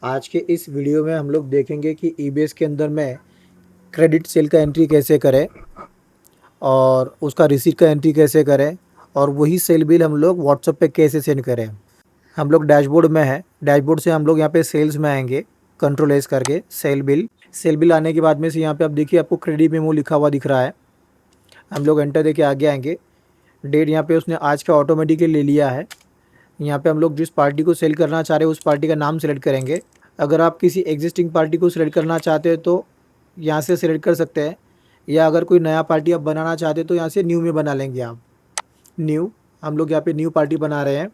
आज के इस वीडियो में हम लोग देखेंगे कि ईबीएस के अंदर में क्रेडिट सेल का एंट्री कैसे करें और उसका रिसीट का एंट्री कैसे करें और वही सेल बिल हम लोग व्हाट्सएप पे कैसे सेंड करें। हम लोग डैशबोर्ड में है, डैशबोर्ड से हम लोग यहाँ पे सेल्स में आएंगे, कंट्रोल एस करके सेल बिल आने के बाद में से यहाँ पे आप देखिए आपको क्रेडिट मेमो लिखा हुआ दिख रहा है। हम लोग एंटर देके आगे आएंगे। डेट यहाँ पे उसने आज का ऑटोमेटिकली ले लिया है। यहाँ पे हम लोग जिस पार्टी को सेल करना चाह रहे हैं उस पार्टी का नाम सेलेक्ट करेंगे। अगर आप किसी एग्जिस्टिंग पार्टी को सिलेक्ट करना चाहते हैं तो यहाँ से सिलेक्ट कर सकते हैं, या अगर कोई नया पार्टी आप बनाना चाहते हैं तो यहाँ से न्यू में बना लेंगे आप। न्यू, हम लोग यहाँ पे न्यू पार्टी बना रहे हैं।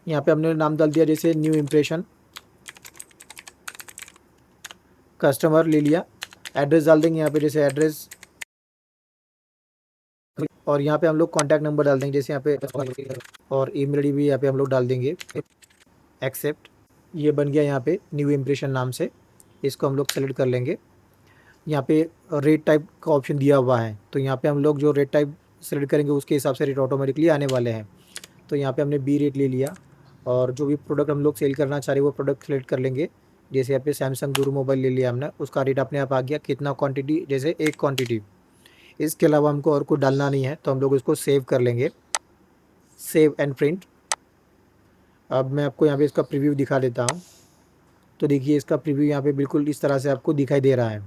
यहाँ पे हमने नाम डाल दिया जैसे न्यू इम्प्रेशन, कस्टमर ले लिया, एड्रेस डाल देंगे यहाँ पे जैसे एड्रेस, और यहाँ पे हम लोग कॉन्टैक्ट नंबर डाल देंगे जैसे यहाँ पे, और ईमेल आईडी भी यहाँ पे हम लोग डाल देंगे। एक्सेप्ट, ये बन गया यहाँ पे न्यू इम्प्रेशन नाम से। इसको हम लोग सेलेक्ट कर लेंगे। यहाँ पे रेट टाइप का ऑप्शन दिया हुआ है, तो यहाँ पे हम लोग जो रेट टाइप सेलेक्ट करेंगे उसके हिसाब से रेट ऑटोमेटिकली आने वाले हैं। तो यहाँ पे हमने बी रेट ले लिया, और जो भी प्रोडक्ट हम लोग सेल करना चाह रहे हैं वो प्रोडक्ट सेलेक्ट कर लेंगे। जैसे यहाँ पे सैमसंग गुरु मोबाइल ले लिया हमने, उसका रेट अपने आप आ गया। कितना क्वान्टिटी, जैसे एक क्वान्टिटी। इसके अलावा हमको और कुछ डालना नहीं है, तो हम लोग इसको सेव कर लेंगे, सेव एंड प्रिंट। अब मैं आपको यहाँ पे इसका प्रीव्यू दिखा देता हूँ। तो देखिए इसका प्रीव्यू यहाँ पे बिल्कुल इस तरह से आपको दिखाई दे रहा है।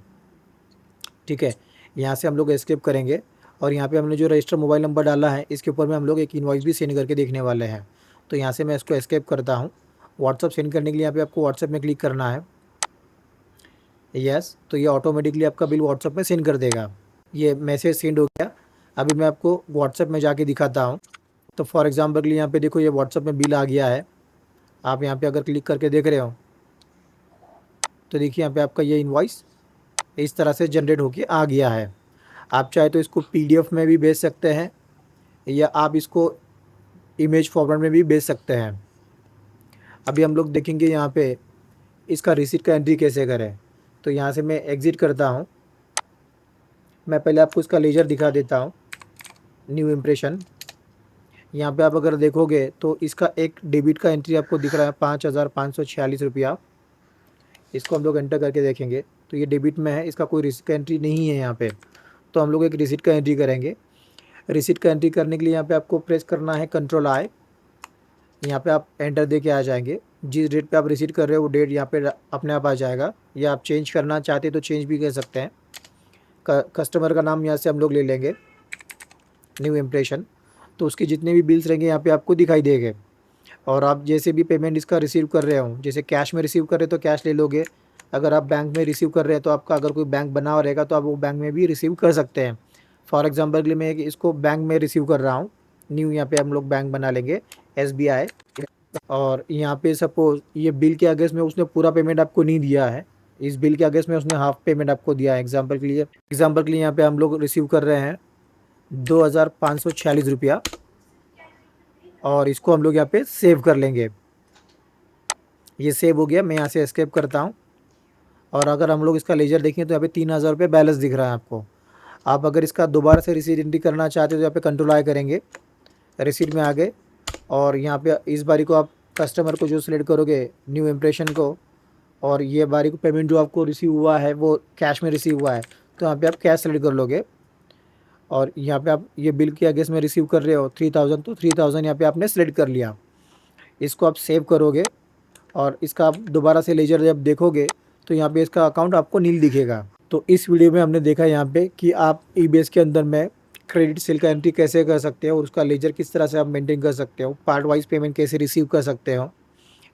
ठीक है, यहाँ से हम लोग एस्केप करेंगे, और यहाँ पे हमने जो रजिस्टर मोबाइल नंबर डाला है इसके ऊपर में हम लोग एक इनवॉइस भी सेंड करके देखने वाले हैं। तो यहाँ से मैं इसको एस्केप करता हूँ। व्हाट्सअप सेंड करने के लिए यहाँ पे आपको व्हाट्सअप में क्लिक करना है। यस, तो ये ऑटोमेटिकली आपका बिल व्हाट्सअप में सेंड कर देगा। ये मैसेज सेंड हो गया। अभी मैं आपको व्हाट्सअप में जाके दिखाता हूँ। तो फॉर एग्जाम्पल के लिए यहाँ पे देखो ये व्हाट्सअप में बिल आ गया है। आप यहाँ पे अगर क्लिक करके देख रहे हो तो देखिए यहाँ पे आपका ये इनवॉइस इस तरह से जनरेट होके आ गया है। आप चाहे तो इसको पीडीएफ में भी भेज सकते हैं, या आप इसको इमेज फॉर्मेट में भी भेज सकते हैं। अभी हम लोग देखेंगे यहाँ पे इसका रिसीट का एंट्री कैसे करें। तो यहाँ से मैं एग्ज़िट करता हूँ। मैं पहले आपको इसका लेजर दिखा देता हूँ, न्यू इम्प्रेशन। यहाँ पे आप अगर देखोगे तो इसका एक डेबिट का एंट्री आपको दिख रहा है 5,546 रुपया। इसको हम लोग एंटर करके देखेंगे तो ये डेबिट में है, इसका कोई रिसीट का एंट्री नहीं है यहाँ पे। तो हम लोग एक रिसीट का एंट्री करेंगे। रिसीट का एंट्री करने के लिए यहाँ पे आपको प्रेस करना है कंट्रोल आई। यहाँ पे आप एंटर दे के आ जाएंगे। जिस डेट पे आप रिसीट कर रहे हो वो डेट यहाँ पे अपने आप आ जाएगा, या आप चेंज करना चाहते तो चेंज भी कर सकते हैं। कस्टमर का नाम यहाँ से हम लोग ले लेंगे, न्यू इम्प्रेशन। तो उसके जितने भी बिल्स रहेंगे यहाँ पे आपको दिखाई देंगे। और आप जैसे भी पेमेंट इसका रिसीव कर रहे हो, जैसे कैश में रिसीव कर रहे हो तो कैश ले लोगे। अगर आप बैंक में रिसीव कर रहे हैं तो आपका अगर कोई बैंक बना हुआ रहेगा तो आप वो बैंक में भी रिसीव कर सकते हैं। फॉर एग्जांपल के लिए मैं इसको बैंक में रिसीव कर रहा हूँ। न्यू यहाँ पे हम लोग बैंक बना लेंगे, एसबीआई। और यहाँ पे सपोज ये बिल के अगेंस्ट में उसने पूरा पेमेंट आपको नहीं दिया है, इस बिल के अगेंस्ट में उसने हाफ पेमेंट आपको दिया है। एग्जाम्पल के लिए यहाँ पे हम लोग रिसीव कर रहे हैं 2,546 रुपया, और इसको हम लोग यहाँ पे सेव कर लेंगे। ये सेव हो गया। मैं यहाँ से एस्केप करता हूँ। और अगर हम लोग इसका लेजर देखें तो यहाँ पे 3,000 रुपये बैलेंस दिख रहा है आपको। आप अगर इसका दोबारा से रिसीट एंट्री करना चाहते हो तो यहाँ पे कंट्रोल आई करेंगे, रिसीट में आ गए, और यहाँ पे इस बारी को आप कस्टमर को जो सिलेक्ट करोगे, न्यू इम्प्रेशन को, और ये बारी को पेमेंट जो आपको रिसीव हुआ है वो कैश में रिसीव हुआ है, तो यहाँ पे आप कैश सेलेक्ट कर लोगे। और यहाँ पे आप ये बिल के अगेंस्ट में रिसीव कर रहे हो 3,000, तो 3,000 यहाँ पे आपने सेलेक्ट कर लिया। इसको आप सेव करोगे, और इसका आप दोबारा से लेजर जब देखोगे तो यहाँ पे इसका अकाउंट आपको नील दिखेगा। तो इस वीडियो में हमने देखा यहाँ पे कि आप ईबीएस के अंदर में क्रेडिट सेल का एंट्री कैसे कर सकते हो, और उसका लेजर किस तरह से आप मेंटेन कर सकते हो, पार्ट वाइज पेमेंट कैसे रिसीव कर सकते हो,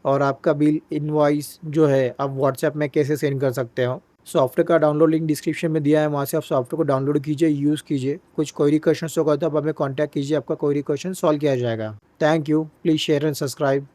और आपका बिल इनवॉइस जो है आप व्हाट्सएप में कैसे सेंड कर सकते हो। सॉफ्टवेयर का डाउनलोड लिंक डिस्क्रिप्शन में दिया है, वहाँ से आप सॉफ्टवेयर को डाउनलोड कीजिए, यूज़ कीजिए। कुछ क्वेरी क्वेश्चन होगा तो आप हमें कॉन्टैक्ट कीजिए, आपका क्वेरी क्वेश्चन सॉल्व किया जाएगा। Thank you. Please share and subscribe.